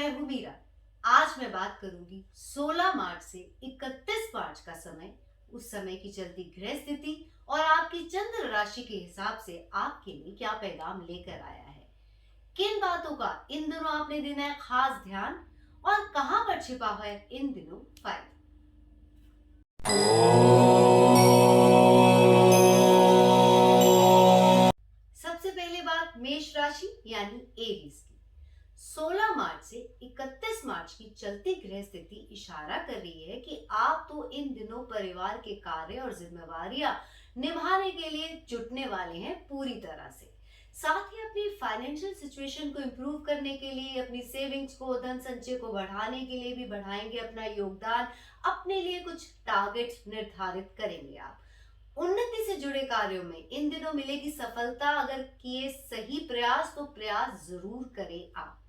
मैं हूं मीरा। आज मैं बात करूंगी 16 मार्च से 31 मार्च का समय, उस समय की चलती ग्रह स्थिति और आपकी चंद्र राशि के हिसाब से आपके लिए क्या पैगाम लेकर आया है। किन बातों का इन दिनों आपने देना है खास ध्यान और कहां पर छिपा है इन दिनों फायदा। सबसे पहले बात मेष राशि यानी एरीज की। 16 मार्च से 31 मार्च की चलती ग्रह स्थिति इशारा कर रही है कि आप तो इन दिनों परिवार के कार्य और जिम्मेवारियां निभाने के लिए जुटने वाले हैं पूरी तरह से। साथ ही अपनी फाइनेंशियल सिचुएशन को इम्प्रूव करने के लिए, अपनी सेविंग्स को, धन संचय को बढ़ाने के लिए भी बढ़ाएंगे अपना योगदान। अपने लिए कुछ टारगेट्स निर्धारित करेंगे आप। उन्नति से जुड़े कार्यों में इन दिनों मिलेगी सफलता। अगर किए सही प्रयास तो प्रयास जरूर करें आप।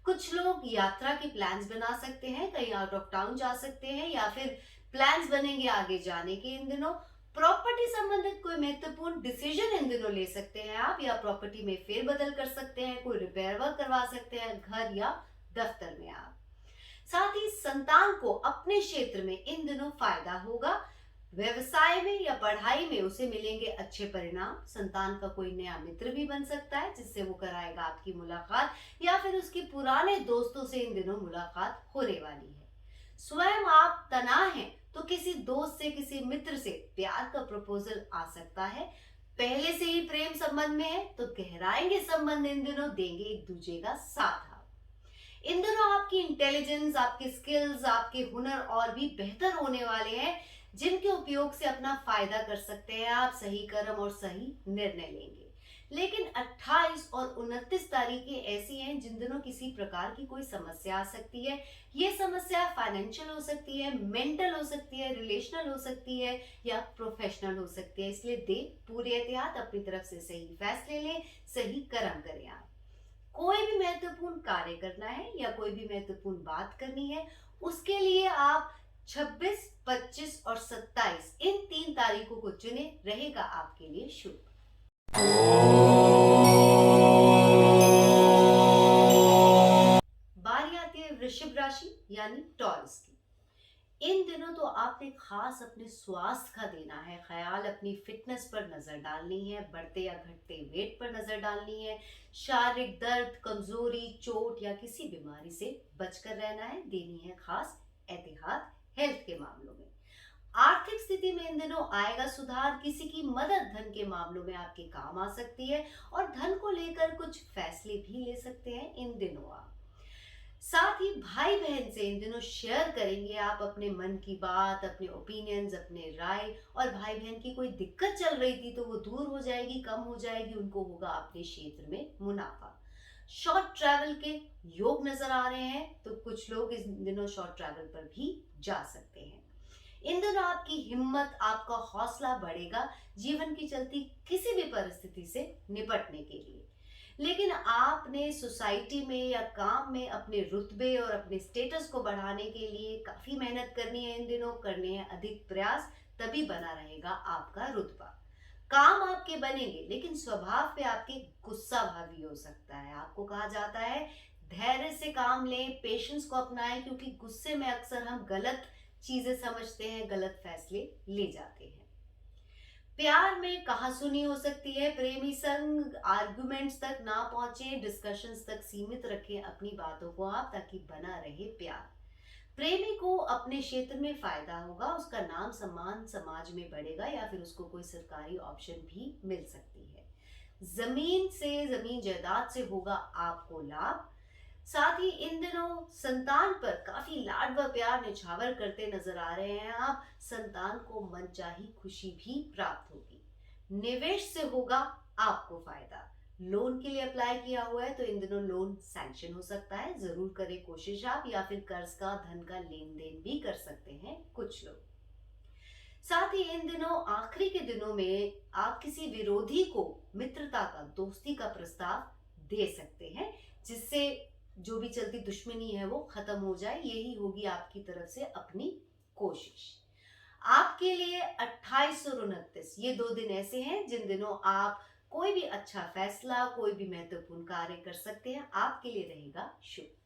कुछ लोग यात्रा की प्लान्स बना सकते हैं, कहीं आउट ऑफ टाउन जा सकते हैं या फिर प्लान्स बनेंगे आगे जाने के। इन दिनों प्रॉपर्टी संबंधित कोई महत्वपूर्ण डिसीजन इन दिनों ले सकते हैं आप, या प्रॉपर्टी में फेरबदल कर सकते हैं, कोई रिपेयर वर्क करवा सकते हैं घर या दफ्तर में आप। साथ ही संतान को अपने क्षेत्र में इन दिनों फायदा होगा। व्यवसाय में या पढ़ाई में उसे मिलेंगे अच्छे परिणाम। संतान का कोई नया मित्र भी बन सकता है जिससे वो कराएगा आपकी मुलाकात, या फिर उसके पुराने दोस्तों से इन दिनों मुलाकात होने वाली है। स्वयं आप तनाव हैं तो किसी दोस्त से, किसी मित्र से प्यार का प्रपोजल आ सकता है। पहले से ही प्रेम संबंध में है तो गहराएंगे संबंध, इन दिनों देंगे एक दूसरे का साथ। इन दिनों आपकी इंटेलिजेंस, आपके स्किल्स, आपके हुनर और भी बेहतर होने वाले हैं, जिनके उपयोग से अपना फायदा कर सकते हैं आप। सही कर्म और सही निर्णय लेंगे। लेकिन 28 और 29 तारीखें ऐसी हैं जिन दिनों किसी प्रकार की कोई समस्या आ सकती है। ये समस्या फाइनेंशियल हो सकती है, मेंटल हो सकती है, रिलेशनल हो सकती है या प्रोफेशनल हो सकती है। इसलिए दे पूरे एहतियात, अपनी तरफ से सही फैसले लें, सही कर्म करें आप। कोई भी महत्वपूर्ण कार्य करना है या कोई भी महत्वपूर्ण बात करनी है, उसके लिए आप 26, 25 और 27 इन 3 तारीखों को चुने, रहेगा आपके लिए शुभ। बारी आती है वृषभ राशि यानी टॉरस की। इन दिनों तो आपने खास अपने स्वास्थ्य का देना है ख्याल, अपनी फिटनेस पर नजर डालनी है, बढ़ते या घटते वेट पर नजर डालनी है। शारीरिक दर्द, कमजोरी, चोट या किसी बीमारी से बचकर रहना है, देनी है खास एहतियात हेल्थ के मामलों में। आर्थिक स्थिति में इन दिनों आएगा सुधार। किसी की मदद धन के मामलों में आपके काम आ सकती है और धन को लेकर कुछ फैसले भी ले सकते हैं इन दिनों आप। साथ ही भाई बहन से इन दिनों शेयर करेंगे आप अपने मन की बात, अपने ओपिनियंस, अपने राय। और भाई बहन की कोई दिक्कत चल रही थी तो वो दूर हो जाएगी, कम हो जाएगी, उनको होगा अपने क्षेत्र में मुनाफा। शॉर्ट ट्रैवल के योग नजर आ रहे हैं तो कुछ लोग इस दिनों शॉर्ट ट्रैवल पर भी जा सकते हैं। इन दिनों आपकी हिम्मत, आपका हौसला बढ़ेगा जीवन की चलती किसी भी परिस्थिति से निपटने के लिए। लेकिन आपने सोसाइटी में या काम में अपने रुतबे और अपने स्टेटस को बढ़ाने के लिए काफी मेहनत करनी है। इन दिनों करने हैं अधिक प्रयास, तभी बना रहेगा आपका रुतबा। काम आपके बनेंगे लेकिन स्वभाव पे आपके गुस्सा भावी हो सकता है। आपको कहा जाता है धैर्य से काम लें, पेशेंस को अपनाएं, क्योंकि गुस्से में अक्सर हम गलत चीजें समझते हैं, गलत फैसले ले जाते हैं। प्यार में कहासुनी हो सकती है। प्रेमी संग आर्गुमेंट्स तक ना पहुंचे, डिस्कशंस तक सीमित रखें अपनी बातों को आप, ताकि बना रहे प्यार। प्रेमी को अपने क्षेत्र में फायदा होगा, उसका नाम सम्मान समाज में बढ़ेगा या फिर उसको कोई सरकारी ऑप्शन भी मिल सकती है। जमीन से, जमीन जायदाद से होगा आपको लाभ। साथ ही इन दिनों संतान पर काफी लाड व प्यार निछावर करते नजर आ रहे हैं आप। संतान को मनचाही खुशी भी प्राप्त होगी। निवेश से होगा आपको फायदा। लोन के लिए अप्लाई किया हुआ है तो इन दिनों लोन सैंक्शन हो सकता है, जरूर करें कोशिश आप, या फिर कर्ज का, धन का लेन देन भी कर सकते हैं कुछ लोग। साथ ही इन दिनों आखिरी के दिनों में आप किसी विरोधी को मित्रता का, दोस्ती का प्रस्ताव दे सकते हैं, जिससे जो भी चलती दुश्मनी है वो खत्म हो जाए। यही होगी आपकी तरफ से अपनी कोशिश। आपके लिए 28 और 29 ये 2 दिन ऐसे हैं जिन दिनों आप कोई भी अच्छा फैसला, कोई भी महत्वपूर्ण कार्य कर सकते हैं। आपके लिए रहेगा शुभ।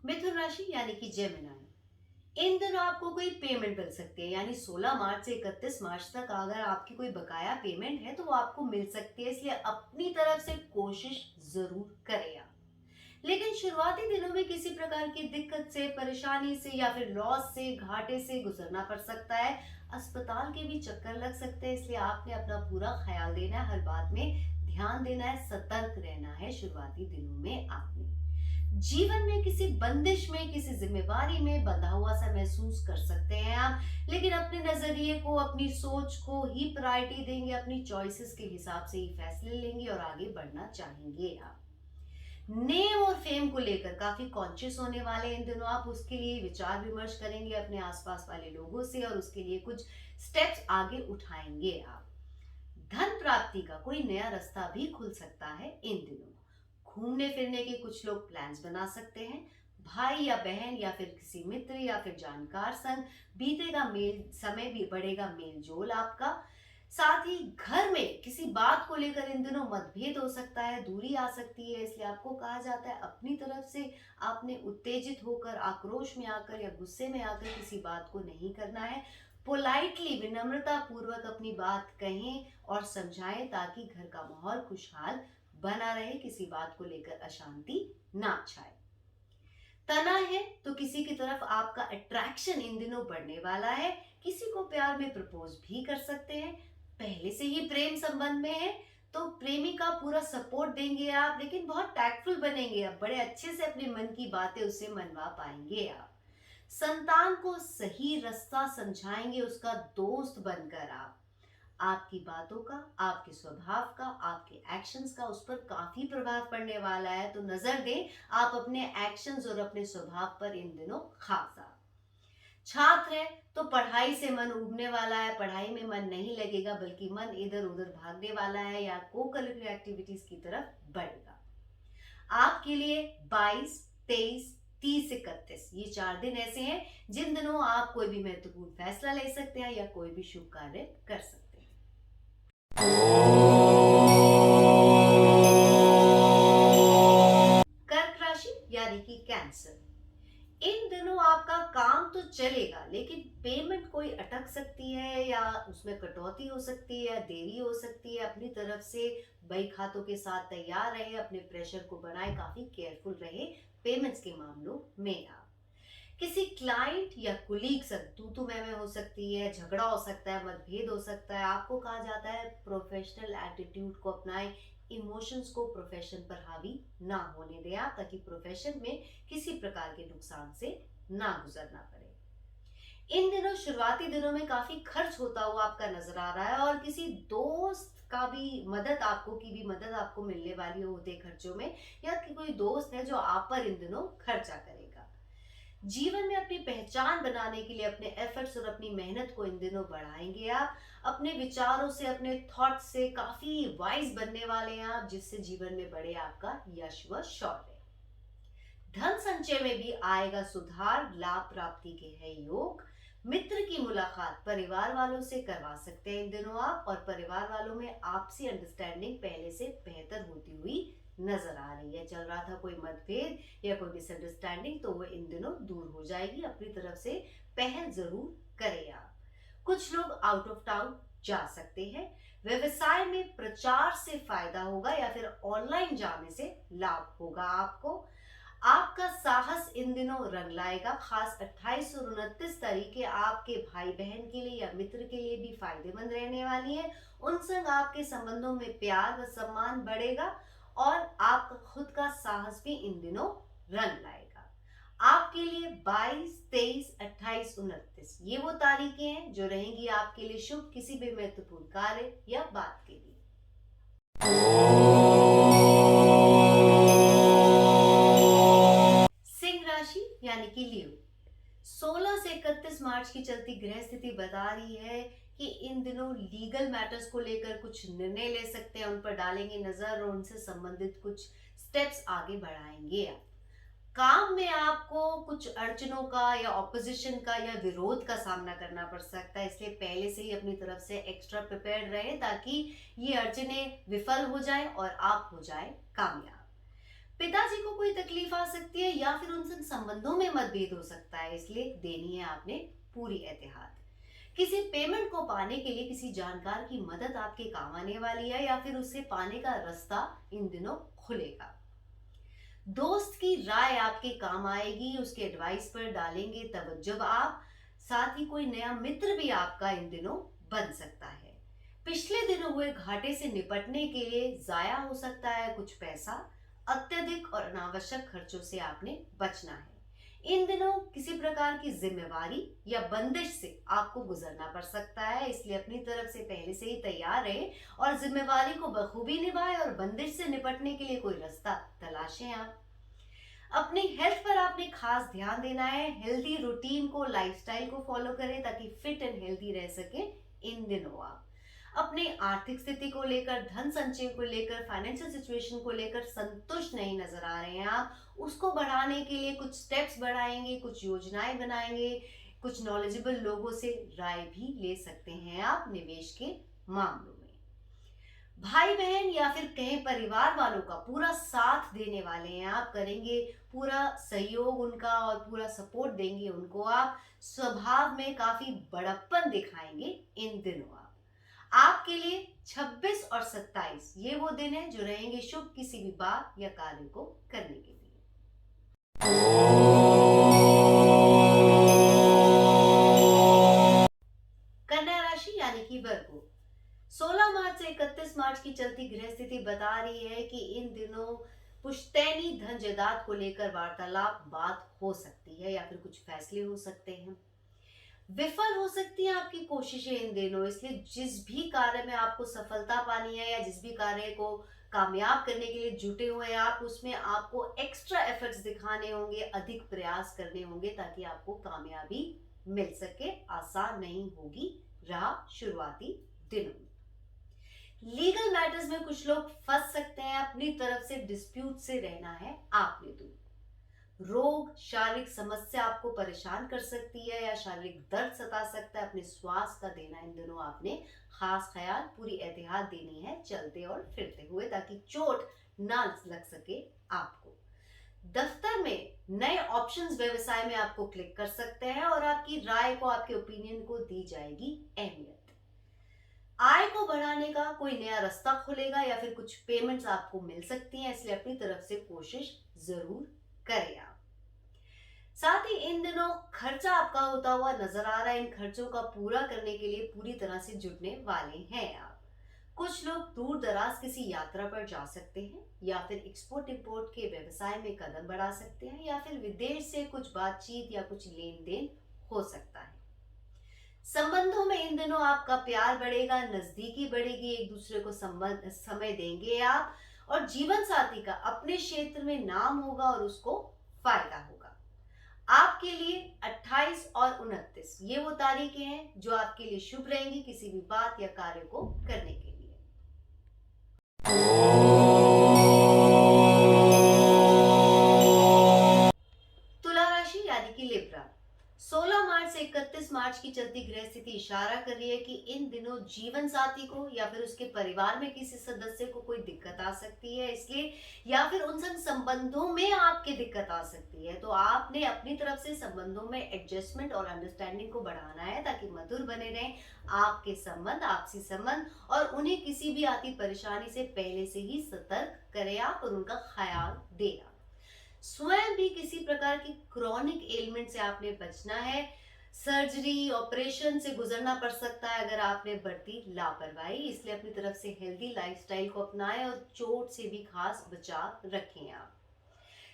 मिथुन राशि यानी कि जेमिनाई, इन दिनों आपको कोई पेमेंट मिल सकती है, यानी 16 मार्च से 31 मार्च तक अगर आपकी कोई बकाया पेमेंट है तो वो आपको मिल सकती है, इसलिए अपनी तरफ से कोशिश जरूर करें आप। लेकिन शुरुआती दिनों में किसी प्रकार की दिक्कत से, परेशानी से या फिर लॉस से, घाटे से गुजरना पड़ सकता है। अस्पताल के भी चक्कर लग सकते हैं, इसलिए आपने अपना पूरा ख्याल देना है, हर बात में ध्यान देना है, सतर्क रहना है शुरुआती दिनों में आपने। जीवन में किसी बंदिश में, किसी जिम्मेवारी में बंधा हुआ सा महसूस कर सकते हैं आप, लेकिन अपने नजरिए को, अपनी सोच को ही प्रायोरिटी देंगे, अपनी चॉइसेस के हिसाब से ही फैसले लेंगे और आगे बढ़ना चाहेंगे आप। नेम और फेम को लेकर काफी कॉन्शियस होने वाले इन दिनों आप, उसके लिए विचार विमर्श करेंगे अपने आसपास वाले लोगों से और उसके लिए कुछ स्टेप्स आगे उठाएंगे आप। धन प्राप्ति का कोई नया रास्ता भी खुल सकता है इन दिनों। घूमने फिरने के कुछ लोग प्लान्स बना सकते हैं। भाई या बहन या फिर किसी मित्र या फिर जानकार संग बीतेगा मेल, समय भी बढ़ेगा मेल जोल आपका। साथ ही घर में किसी बात को लेकर इन दिनों मतभेद हो सकता है, दूरी आ सकती है, इसलिए आपको कहा जाता है अपनी तरफ से आपने उत्तेजित होकर, आक्रोश में आकर या गुस्से में आकर किसी बात को नहीं करना है। पोलाइटली, विनम्रता पूर्वक अपनी बात कहें और समझाएं ताकि घर का माहौल खुशहाल बना रहे, किसी बात को लेकर अशांति ना छाए। तना है तो किसी की तरफ आपका अट्रैक्शन इन दिनों बढ़ने वाला है, किसी को प्यार में प्रपोज भी कर सकते हैं। पहले से ही प्रेम संबंध में है तो प्रेमी का पूरा सपोर्ट देंगे आप, लेकिन बहुत टैक्टफुल बनेंगे आप, बड़े अच्छे से अपने मन की बातें उससे मनवा पाएंगे आप। संतान को सही रास्ता समझाएंगे, उसका दोस्त बनकर आप। आपकी बातों का, आपके स्वभाव का, आपके एक्शंस का उस पर काफी प्रभाव पड़ने वाला है, तो नजर दें आप अपने एक्शंस और अपने स्वभाव पर इन दिनों खासा। छात्र है तो पढ़ाई से मन उबने वाला है, पढ़ाई में मन नहीं लगेगा बल्कि मन इधर उधर भागने वाला है या को करिकुलर एक्टिविटीज की तरफ बढ़ेगा। आपके लिए 22, 23, 30, 31 ये 4 दिन ऐसे हैं जिन दिनों आप कोई भी महत्वपूर्ण फैसला ले सकते हैं या कोई भी शुभ कार्य कर सकते हैं। कर्क राशि यानी कि कैंसर, इन दिनों आपका काम तो चलेगा लेकिन पेमेंट कोई अटक सकती है या उसमें कटौती हो सकती है या देरी हो सकती है। अपनी तरफ से बही खातों के साथ तैयार रहे, अपने प्रेशर को बनाए, काफी केयरफुल रहे पेमेंट्स के मामलों में आप। किसी क्लाइंट या कुलीग से तू मैं हो सकती है, झगड़ा हो सकता है, मतभेद हो सकता है। आपको कहा जाता है प्रोफेशनल एटीट्यूड को अपनाएं, इमोशंस को प्रोफेशन पर हावी ना होने दें आप, ताकि प्रोफेशन में किसी प्रकार के नुकसान से ना गुजरना पड़े। इन दिनों शुरुआती दिनों में काफी खर्च होता हुआ आपका नजर आ रहा है और किसी दोस्त का भी मदद आपको की भी मदद आपको मिलने वाली होते खर्चों में, या कि कोई दोस्त है जो आप पर इन दिनों खर्चा करेगा। जीवन में अपनी पहचान बनाने के लिए अपने एफर्ट्स और अपनी मेहनत को इन दिनों बढ़ाएंगे आप। अपने विचारों से, अपने थॉट से काफी वाइज बनने वाले हैं आप, जिससे जीवन में बढ़े आपका यश व शौर्य। धन संचय में भी आएगा सुधार, लाभ प्राप्ति के है योग। मित्र की मुलाकात परिवार वालों से करवा सकते हैं इन दिनों आप, और परिवार वालों में आपसी अंडरस्टैंडिंग पहले से बेहतर होती हुई नजर आ रही है। चल रहा था कोई मतभेद या कोई मिसअंडरस्टैंडिंग तो वो इन दिनों दूर हो जाएगी। अपनी तरफ से पहल जरूर करें आप। कुछ लोग आउट ऑफ टाउन जा सकते हैं। व्यवसाय में प्रचार से फायदा होगा या फिर ऑनलाइन जाने से लाभ होगा आपको। आपका साहस इन दिनों रंग लाएगा। खास 28 और 29 तारीखें आपके भाई बहन के लिए या मित्र के लिए भी फायदेमंद रहने वाली है। उन संग आपके संबंधों में प्यार व सम्मान बढ़ेगा और आपका खुद का साहस भी इन दिनों रंग लाएगा। आपके लिए 22, 23, 28, 29 ये वो तारीखें हैं जो रहेंगी आपके लिए शुभ, किसी भी महत्वपूर्ण कार्य या बात के लिए। सिंह राशि यानी कि लियो, 16 से 31 मार्च की चलती ग्रह स्थिति बता रही है कि इन दिनों लीगल मैटर्स को लेकर कुछ निर्णय ले सकते हैं, उन पर डालेंगे नजर और उनसे संबंधित कुछ स्टेप्स आगे बढ़ाएंगे आप। काम में आपको कुछ अड़चनों का या ऑपोजिशन का या विरोध का सामना करना पड़ सकता है, इसलिए पहले से ही अपनी तरफ से एक्स्ट्रा प्रिपेयर्ड रहे ताकि ये अड़चनें विफल हो जाए और आप हो जाए कामयाब। पिताजी को कोई तकलीफ आ सकती है या फिर उनसे संबंधों में मतभेद हो सकता है, इसलिए देनी है आपने पूरी एहतियात। किसी पेमेंट को पाने के लिए किसी जानकार की मदद आपके काम आने वाली है या फिर उसे पाने का रास्ता इन दिनों खुलेगा। दोस्त की राय आपके काम आएगी, उसके एडवाइस पर डालेंगे तवज्जो आप। साथ ही कोई नया मित्र भी आपका इन दिनों बन सकता है। पिछले दिनों हुए घाटे से निपटने के लिए जाया हो सकता है कुछ पैसा। अत्यधिक और अनावश्यक खर्चों से आपने बचना है। इन दिनों किसी प्रकार की जिम्मेवारी या बंदिश से आपको गुजरना पड़ सकता है, इसलिए अपनी तरफ से पहले से ही तैयार रहे और जिम्मेवारी को बखूबी निभाए और बंदिश से निपटने के लिए कोई रास्ता तलाशें आप। अपनी हेल्थ पर आपने खास ध्यान देना है। हेल्दी रूटीन को, लाइफस्टाइल को फॉलो करें ताकि फिट एंड हेल्दी रह सके। इन दिनों आप अपनी आर्थिक स्थिति को लेकर, धन संचय को लेकर, फाइनेंशियल सिचुएशन को लेकर संतुष्ट नहीं नजर आ रहे हैं आप। उसको बढ़ाने के लिए कुछ स्टेप्स बढ़ाएंगे, कुछ योजनाएं बनाएंगे, कुछ नॉलेजेबल लोगों से राय भी ले सकते हैं आप निवेश के मामलों में। भाई बहन या फिर कहीं परिवार वालों का पूरा साथ देने वाले हैं आप, करेंगे पूरा सहयोग उनका और पूरा सपोर्ट देंगे उनको आप। स्वभाव में काफी बड़प्पन दिखाएंगे इन दिनों आप। आपके लिए 26 और 27 ये वो दिन है जो रहेंगे शुभ किसी भी बात या कार्य को करने के लिए। कन्या राशि यानी कि वर्गो, 16 मार्च से 31 मार्च की चलती ग्रह स्थिति बता रही है कि इन दिनों पुश्तैनी धन जायदाद को लेकर वार्तालाप बात हो सकती है या फिर कुछ फैसले हो सकते हैं। विफल हो सकती हैं आपकी कोशिशें इन दिनों, इसलिए जिस भी कार्य में आपको सफलता पानी है या जिस भी कार्य को कामयाब करने के लिए जुटे हुए हैं आप, उसमें आपको एक्स्ट्रा एफर्ट्स दिखाने होंगे, अधिक प्रयास करने होंगे ताकि आपको कामयाबी मिल सके। आसान नहीं होगी राह शुरुआती दिनों में। लीगल मैटर्स में कुछ लोग फंस सकते हैं, अपनी तरफ से डिस्प्यूट से रहना है आपने दूर। रोग, शारीरिक समस्या आपको परेशान कर सकती है या शारीरिक दर्द सता सकता है, अपने स्वास्थ्य का देना इन दिनों आपने खास ख्याल, पूरी एहतियात देनी है चलते और फिरते हुए ताकि चोट ना लग सके आपको। दफ्तर में नए ऑप्शंस व्यवसाय में आपको क्लिक कर सकते हैं और आपकी राय को, आपके ओपिनियन को दी जाएगी अहमियत। आय को बढ़ाने का कोई नया रास्ता खुलेगा या फिर कुछ पेमेंट्स आपको मिल सकती हैं, इसलिए अपनी तरफ से कोशिश जरूर करें आप। साथ ही इन दिनों खर्चा आपका होता हुआ नजर आ रहा है, इन खर्चों का पूरा करने के लिए पूरी तरह से जुटने वाले हैं आप। कुछ लोग दूर दराज किसी यात्रा पर जा सकते हैं या फिर एक्सपोर्ट इंपोर्ट के व्यवसाय में कदम बढ़ा सकते हैं या फिर विदेश से कुछ बातचीत या कुछ लेन देन हो सकता है। संबंधों में इन दिनों आपका प्यार बढ़ेगा, नजदीकी बढ़ेगी, एक दूसरे को संबंध समय देंगे आप और जीवन साथी का अपने क्षेत्र में नाम होगा और उसको फायदा होगा। आपके लिए 28 और 29 ये वो तारीखें हैं जो आपके लिए शुभ रहेंगी किसी भी बात या कार्य को करने के लिए। तुला राशि यानी कि लिब्रा, 16 मार्च से 31 मार्च की चलती ग्रह स्थिति इशारा कर रही है कि इन दिनों जीवन साथी को या फिर उसके परिवार में किसी सदस्य को कोई दिक्कत आ सकती है, इसलिए या फिर उन संबंधों में आपके दिक्कत आ सकती है, तो आपने अपनी तरफ से संबंधों में एडजस्टमेंट और अंडरस्टैंडिंग को बढ़ाना है ताकि मधुर बने रहें आपके संबंध, आपसी संबंध, और उन्हें किसी भी आती परेशानी से पहले से ही सतर्क करें आप और उनका ख्याल दें आप। स्वयं भी किसी प्रकार की क्रॉनिक एलिमेंट से आपने बचना है। सर्जरी, ऑपरेशन से गुजरना पड़ सकता है अगर आपने बरती लापरवाही, इसलिए अपनी तरफ से हेल्दी लाइफस्टाइल को अपनाएं और चोट से भी खास बचाव रखें आप।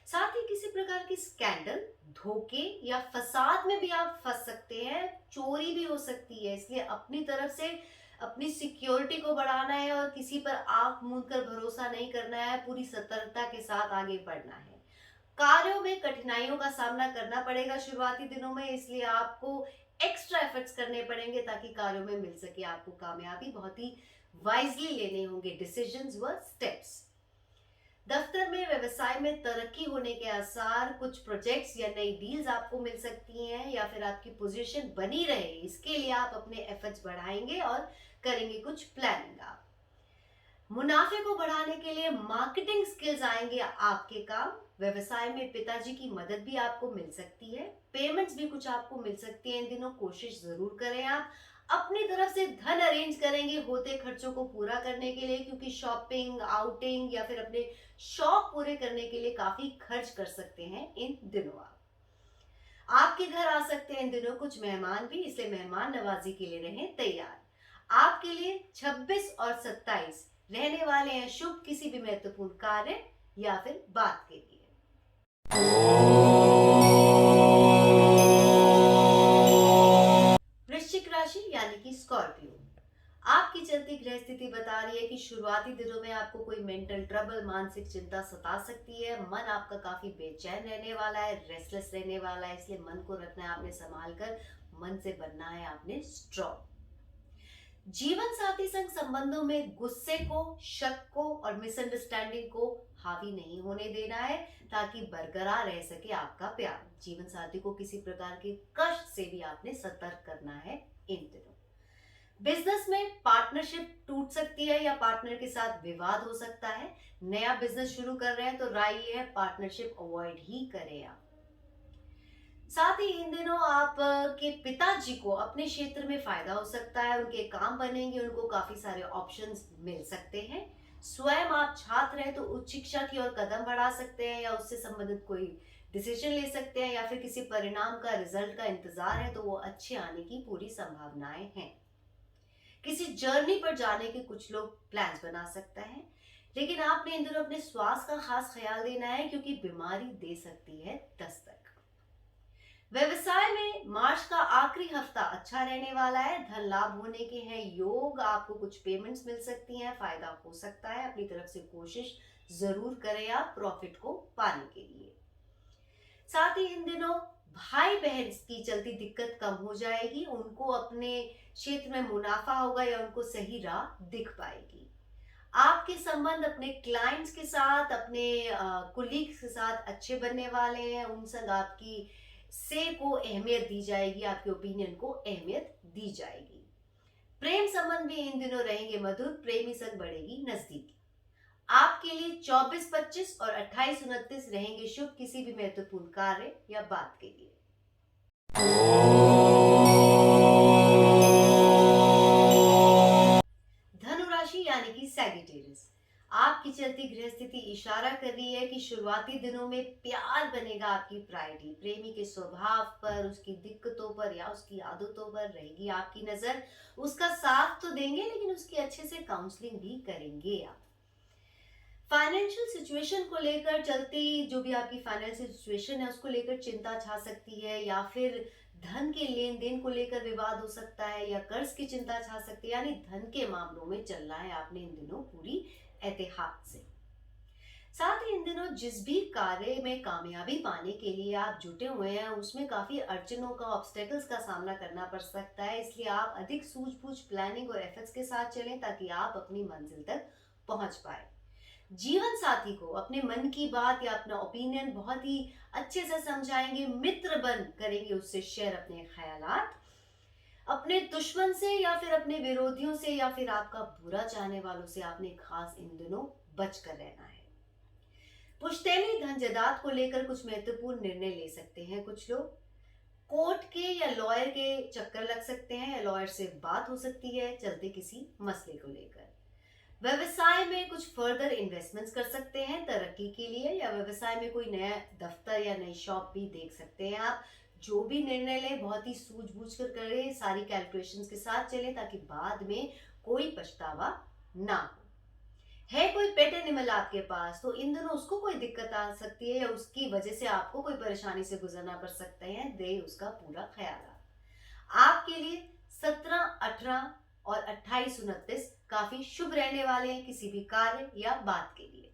साथ ही किसी प्रकार की स्कैंडल, धोखे या फसाद में भी आप फंस सकते हैं, चोरी भी हो सकती है, इसलिए अपनी तरफ से अपनी सिक्योरिटी को बढ़ाना है और किसी पर आंख मूंद कर भरोसा नहीं करना है, पूरी सतर्कता के साथ आगे बढ़ना है। कार्यों में कठिनाइयों का सामना करना पड़ेगा शुरुआती दिनों में, इसलिए आपको एक्स्ट्रा एफर्ट्स करने पड़ेंगे ताकि कार्यों में मिल सके आपको कामयाबी। बहुत ही वाइजली लेने होंगे डिसीजंस व स्टेप्स। दफ्तर में, व्यवसाय में तरक्की होने के आसार, कुछ प्रोजेक्ट्स या नई डील्स आपको मिल सकती हैं, या फिर आपकी पोजीशन बनी रहे इसके लिए आप अपने एफर्ट्स बढ़ाएंगे और करेंगे कुछ प्लानिंग। आप मुनाफे को बढ़ाने के लिए मार्केटिंग स्किल्स आएंगे आपके काम। व्यवसाय में पिताजी की मदद भी आपको मिल सकती है, पेमेंट्स भी कुछ आपको मिल सकती है। इन दिनों कोशिश जरूर करें आप अपनी तरफ से धन अरेंज करेंगे होते खर्चों को पूरा करने के लिए, क्योंकि शॉपिंग, आउटिंग या फिर अपने शौक पूरे करने के लिए काफी खर्च कर सकते हैं इन दिनों। आप आपके घर आ सकते हैं इन दिनों कुछ मेहमान भी, इसलिए मेहमान नवाजी के लिए रहें तैयार। आपके लिए 26 और 27 रहने वाले हैं शुभ किसी भी महत्वपूर्ण कार्य या फिर बात के लिए। वृश्चिक राशि यानी कि स्कॉर्पियो, आपकी चलती ग्रह स्थिति बता रही है कि शुरुआती दिनों में आपको कोई मेंटल ट्रबल, मानसिक चिंता सता सकती है। मन आपका काफी बेचैन रहने वाला है, रेस्टलेस रहने वाला है, इसलिए मन को रखना है आपने संभाल कर। मन से बनना है आपने स्ट्रॉन्ग। जीवन साथी संग संबंधों में गुस्से को, शक को और मिसअंडरस्टैंडिंग को हावी नहीं होने देना है, ताकि बरकरार रह सके आपका प्यार। जीवन साथी को किसी प्रकार के कष्ट से भी आपने सतर्क करना है इन दिनों। बिजनेस में पार्टनरशिप टूट सकती है या पार्टनर के साथ विवाद हो सकता है। नया बिजनेस शुरू कर रहे हैं तो राय ये है पार्टनरशिप अवॉइड ही करें आप। साथ ही इन दिनों आप के पिताजी को अपने क्षेत्र में फायदा हो सकता है, उनके काम बनेंगे, उनको काफी सारे ऑप्शंस मिल सकते हैं। स्वयं आप छात्र हैं तो उच्च शिक्षा की ओर कदम बढ़ा सकते हैं, या उससे संबंधित कोई डिसीजन ले सकते हैं, या फिर किसी परिणाम का, रिजल्ट का इंतजार है तो वो अच्छे आने की पूरी संभावनाएं हैं। किसी जर्नी पर जाने के कुछ लोग प्लान्स बना सकते हैं, लेकिन आपने इन दिनों अपने स्वास्थ्य का खास ख्याल देना है, क्योंकि बीमारी दे सकती है दस्तक। व्यवसाय में मार्च का आखिरी हफ्ता अच्छा रहने वाला है, धन लाभ होने के हैं योग, आपको कुछ पेमेंट्स मिल सकती हैं, फायदा हो सकता है। अपनी तरफ से कोशिश जरूर करें आप प्रॉफिट को पाने के लिए। साथ ही इन दिनों भाई बहन की चलती दिक्कत कम हो जाएगी, उनको अपने क्षेत्र में मुनाफा होगा या उनको सही राह दिख पाएगी। आपके संबंध अपने क्लाइंट्स के साथ, अपने कुलीग्स के साथ अच्छे बनने वाले हैं, उन संग आपकी से को अहमियत दी जाएगी, आपके ओपिनियन को अहमियत दी जाएगी। प्रेम संबंध भी इन दिनों रहेंगे मधुर, प्रेमी संग बढ़ेगी नजदीकी। आपके लिए 24-25 और 28-29 रहेंगे शुभ किसी भी महत्वपूर्ण कार्य या बात के लिए। धनु राशि यानी कि सैजिटेरियस, आपकी चलती गृह स्थिति इशारा कर रही है कि शुरुआती दिनों में प्यार बनेगा आपकी प्रायोरिटी। प्रेमी के स्वभाव पर, उसकी दिक्कतों पर या उसकी आदतों पर रहेगी आपकी नजर। उसका साथ तो देंगे, लेकिन उसकी अच्छे से काउंसलिंग भी करेंगे आप। फाइनेंशियल सिचुएशन को लेकर चलती जो भी आपकी फाइनेंशियल सिचुएशन है उसको लेकर चिंता छा सकती है, या फिर धन के लेन देन को लेकर विवाद हो सकता है, या कर्ज की चिंता छा सकती है। यानी धन के मामलों में चलना है आपने इन दिनों पूरी एहतियात से। साथ ही इन दिनों जिस भी कार्य में कामयाबी पाने के लिए आप जुटे हुए हैं उसमें काफी अड़चनों का, ऑब्स्टेकल्स का सामना करना पड़ सकता है, इसलिए आप अधिक सूझबूझ, प्लानिंग और एफर्ट्स के साथ चलें ताकि आप अपनी मंजिल तक पहुंच पाए। जीवन साथी को अपने मन की बात या अपना ओपिनियन बहुत ही अच्छे से समझाएंगे, मित्र बन करेंगे उससे शेयर अपने ख्यालात। अपने दुश्मन से या फिर अपने विरोधियों से या फिर आपका बुरा चाहने वालों से आपने खास इन दिनों बचकर रहना है। पुश्तैनी धन जायदाद को लेकर कुछ महत्वपूर्ण निर्णय ले सकते हैं कुछ लोग। कोर्ट के या लॉयर के चक्कर लग सकते हैं, या लॉयर से बात हो सकती है चलते किसी मसले को लेकर। व्यवसाय में कुछ फर्दर इन्वेस्टमेंट्स कर सकते हैं तरक्की के लिए, या व्यवसाय में कोई नया दफ्तर या नई शॉप भी देख सकते हैं आप। जो भी निर्णय लें बहुत ही सूझबूझ कर करें, सारी कैलकुलेशंस के साथ चलें ताकि बाद में कोई पछतावा ना हो। है कोई पेट एनिमल आपके पास तो इन दिनों उसको कोई दिक्कत आ सकती है, या उसकी वजह से आपको कोई परेशानी से गुजरना पड़ सकता है, दे उसका पूरा ख्याल आपके लिए। 17, 18 और 28-29 काफी शुभ रहने वाले हैं किसी भी कार्य या बात के लिए।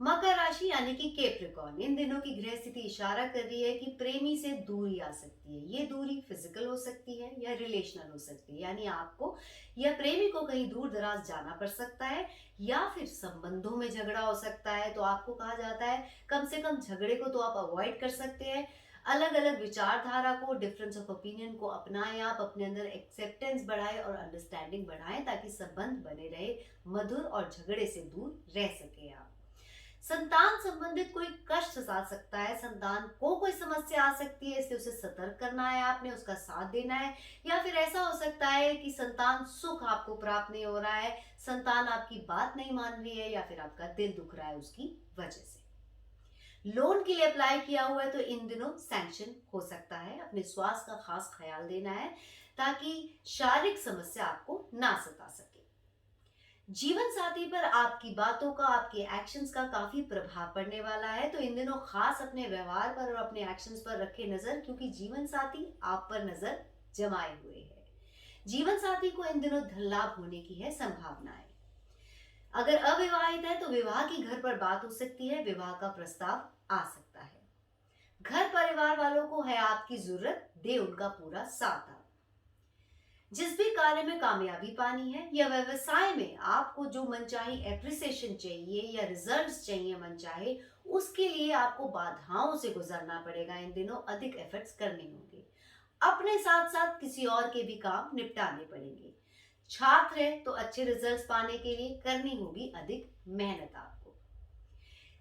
मकर राशि यानी कि कैप्रिकॉर्न, इन दिनों की गृह स्थिति इशारा कर रही है कि प्रेमी से दूरी आ सकती है। ये दूरी फिजिकल हो सकती है या रिलेशनल हो सकती है, यानी आपको या प्रेमी को कहीं दूर दराज जाना पड़ सकता है या फिर संबंधों में झगड़ा हो सकता है। तो आपको कहा जाता है कम से कम झगड़े को तो आप अवॉइड कर सकते हैं। अलग अलग विचारधारा को, डिफरेंस ऑफ ओपिनियन को अपनाएं, आप अपने अंदर एक्सेप्टेंस बढ़ाएं और अंडरस्टैंडिंग बढ़ाएं ताकि संबंध बने रहे मधुर और झगड़े से दूर रह सके आप। संतान संबंधित कोई कष्ट आ सकता है, संतान को कोई समस्या आ सकती है, इसलिए उसे सतर्क करना है, आपने उसका साथ देना है। या फिर ऐसा हो सकता है कि संतान सुख आपको प्राप्त नहीं हो रहा है, संतान आपकी बात नहीं मान रही है या फिर आपका दिल दुख रहा है उसकी वजह से। लोन के लिए अप्लाई किया हुआ है तो इन दिनों सैंक्शन हो सकता है। अपने स्वास्थ्य का खास ख्याल देना है ताकि शारीरिक समस्या आपको ना सता सके। जीवन साथी पर आपकी बातों का, आपके एक्शंस का काफी प्रभाव पड़ने वाला है, तो इन दिनों खास अपने व्यवहार पर और अपने एक्शंस पर रखे नजर, क्योंकि जीवन साथी आप पर नजर जमाए हुए है। जीवन साथी को इन दिनों धन लाभ होने की है संभावनाएं। अगर अविवाहित है तो विवाह की घर पर बात हो सकती है, विवाह का प्रस्ताव आ सकता है। घर परिवार वालों को है आपकी जरूरत, दे उनका पूरा साथ आप। जिस भी कार्य में कामयाबी पानी है या व्यवसाय में आपको जो मनचाही एप्रिसिएशन चाहिए या रिजल्ट्स चाहिए मनचाहे, उसके लिए आपको बाधाओं से गुजरना पड़ेगा। इन दिनों अधिक एफर्ट्स करने होंगे, अपने साथ साथ किसी और के भी काम निपटाने पड़ेंगे। छात्र है तो अच्छे रिजल्ट्स पाने के लिए करनी होगी अधिक मेहनत आपको।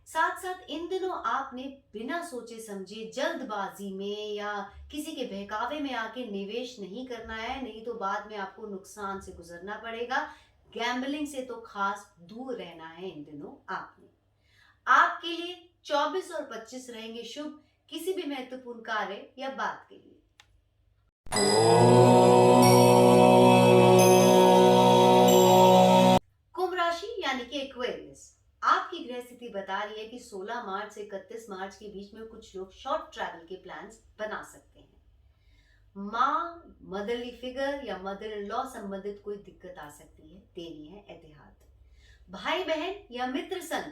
साथ साथ इन दिनों आपने बिना सोचे समझे जल्दबाजी में या किसी के बहकावे में आके निवेश नहीं करना है, नहीं तो बाद में आपको नुकसान से गुजरना पड़ेगा। गैम्बलिंग से तो खास दूर रहना है इन दिनों आपने। आपके लिए 24 और 25 रहेंगे शुभ किसी भी महत्वपूर्ण कार्य या बात के लिए। कुंभ राशि यानी कि एक्वेरियस, आपकी ग्रह स्थिति बता रही है कि 16 मार्च से 31 मार्च के बीच में कुछ लोग शॉर्ट ट्रैवल के प्लान्स बना सकते हैं। माँ, मदरली फिगर या मदर इन लॉ संबंधित कोई दिक्कत आ सकती है, देनी है एहतियात। भाई बहन या मित्र संग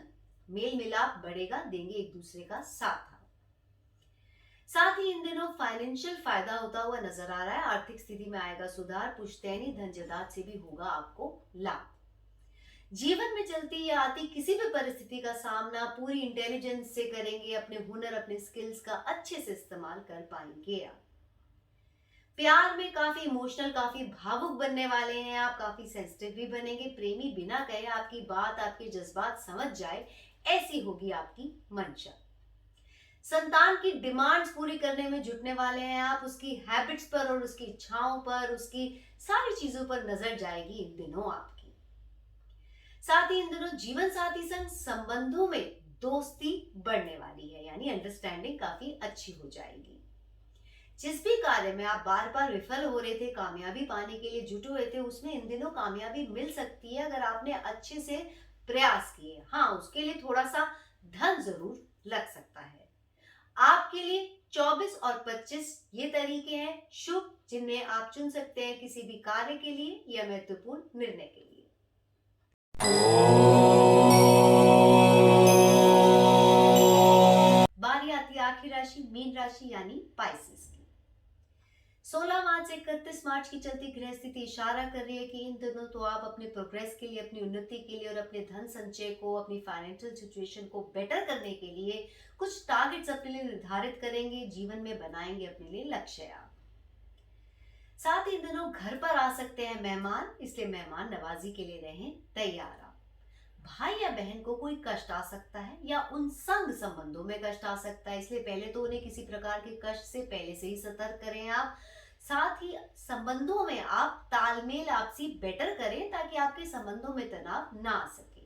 मेल मिलाप बढ़ेगा, देंगे एक दूसरे का साथ। साथ ही इन दिनों फाइनेंशियल फायदा होता हुआ नजर आ रहा है, आर्थिक स्थिति में आएगा सुधार, पुश्तैनी धन जायदाद से भी होगा आपको लाभ। जीवन में चलती या आती किसी भी परिस्थिति का सामना पूरी इंटेलिजेंस से करेंगे, अपने हुनर, अपने स्किल्स का अच्छे से इस्तेमाल कर पाएंगे आप। प्यार में काफी इमोशनल, काफी भावुक बनने वाले हैं आप, काफी सेंसिटिव भी बनेंगे। प्रेमी बिना कहे आपकी बात, आपके जज्बात समझ जाए, ऐसी होगी आपकी मंशा। संतान की डिमांड्स पूरी करने में जुटने वाले हैं आप, उसकी हैबिट्स पर और उसकी इच्छाओं पर, उसकी सारी चीजों पर नजर जाएगी इन दिनों आपकी। साथ ही इन दिनों जीवन साथी संग संबंधों में दोस्ती बढ़ने वाली है, यानी अंडरस्टैंडिंग काफी अच्छी हो जाएगी। जिस भी कार्य में आप बार बार विफल हो रहे थे, कामयाबी पाने के लिए जुटे हुए थे, उसमें इन दिनों कामयाबी मिल सकती है अगर आपने अच्छे से प्रयास किए। हाँ, उसके लिए थोड़ा सा धन जरूर लग सकता है। आपके लिए 24 और 25 ये तरीके हैं शुभ, जिन्हें आप चुन सकते हैं किसी भी कार्य के लिए या महत्वपूर्ण निर्णय के लिए। बारी आती है आखिरी राशि मीन राशि यानी पाइसेस की। 16 मार्च से 31 मार्च की चलती ग्रह स्थिति इशारा कर रही है कि इन दिनों तो आप अपने प्रोग्रेस के लिए, अपनी उन्नति के लिए और अपने धन संचय को, अपनी फाइनेंशियल सिचुएशन को बेटर करने के लिए कुछ टारगेट्स अपने लिए निर्धारित करेंगे, जीवन में बनाएंगे अपने लिए लक्ष्य आप। साथ ही इन दिनों घर पर आ सकते हैं मेहमान, इसलिए मेहमान नवाजी के लिए रहें तैयार आप। भाई या बहन को कोई कष्ट आ सकता है या उन संग संबंधों में कष्ट आ सकता है, इसलिए पहले तो उन्हें किसी प्रकार के कष्ट से पहले से ही सतर्क करें आप। साथ ही संबंधों में आप तालमेल आपसी बेटर करें ताकि आपके संबंधों में तनाव ना आ सके।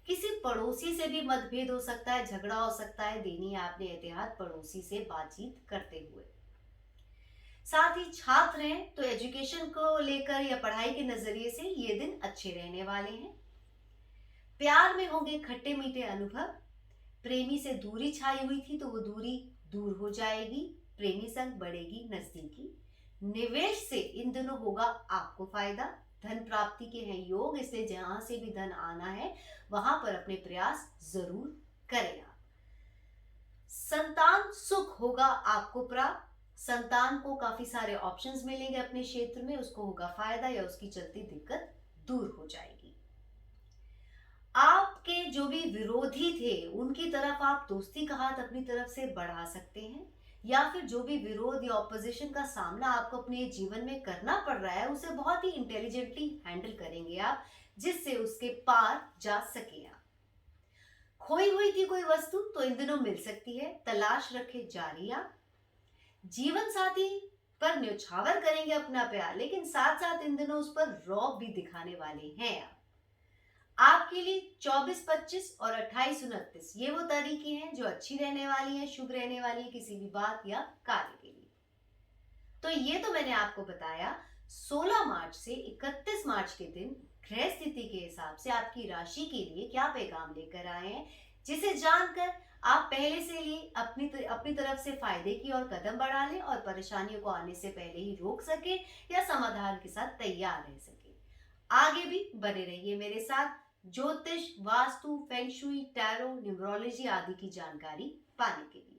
किसी पड़ोसी से भी मतभेद हो सकता है, झगड़ा हो सकता है, देनी है आपने एहतियात पड़ोसी से बातचीत करते हुए। साथ ही छात्र हैं तो एजुकेशन को लेकर या पढ़ाई के नजरिए से ये दिन अच्छे रहने वाले हैं। प्यार में होंगे खट्टे मीठे अनुभव। प्रेमी से दूरी छाई हुई थी तो वो दूरी दूर हो जाएगी, प्रेमी संग बढ़ेगी नजदीकी। निवेश से इन दिनों होगा आपको फायदा, धन प्राप्ति के हैं योग, इसलिए जहां से भी धन आना है वहां पर अपने प्रयास जरूर करें आप। संतान सुख होगा आपको प्राप्त। संतान को काफी सारे ऑप्शंस मिलेंगे अपने क्षेत्र में, उसको होगा फायदा या उसकी चलती दिक्कत दूर हो जाएगी। आपके जो भी विरोधी थे उनकी तरफ आप दोस्ती का हाथ अपनी तरफ से बढ़ा सकते हैं, या फिर जो भी विरोध या ऑपोजिशन का सामना आपको अपने जीवन में करना पड़ रहा है उसे बहुत ही इंटेलिजेंटली हैंडल करेंगे आप, जिससे उसके पार जा सके आप। खोई हुई थी कोई वस्तु तो इन दिनों मिल सकती है, तलाश रखे जारी आप। जीवन साथी पर न्यौछावर करेंगे अपना प्यार, लेकिन साथ साथ इन दिनों उस पर रौब भी दिखाने वाले हैं आप। आपके लिए 24, 25 और 28, 29 ये वो तारीखें हैं जो अच्छी रहने वाली हैं, शुभ रहने वाली है किसी भी बात या कार्य के लिए। तो ये तो मैंने आपको बताया 16 मार्च से 31 मार्च के दिन ग्रह स्थिति के हिसाब से आपकी राशि के लिए क्या पैगाम लेकर आए हैं, जिसे जानकर आप पहले से ही अपनी तरफ से फायदे की ओर कदम बढ़ा लें और परेशानियों को आने से पहले ही रोक सके या समाधान के साथ तैयार रह सके। आगे भी बने रहिए मेरे साथ ज्योतिष, vastu, feng shui, tarot, numerology आदि की जानकारी पाने के लिए।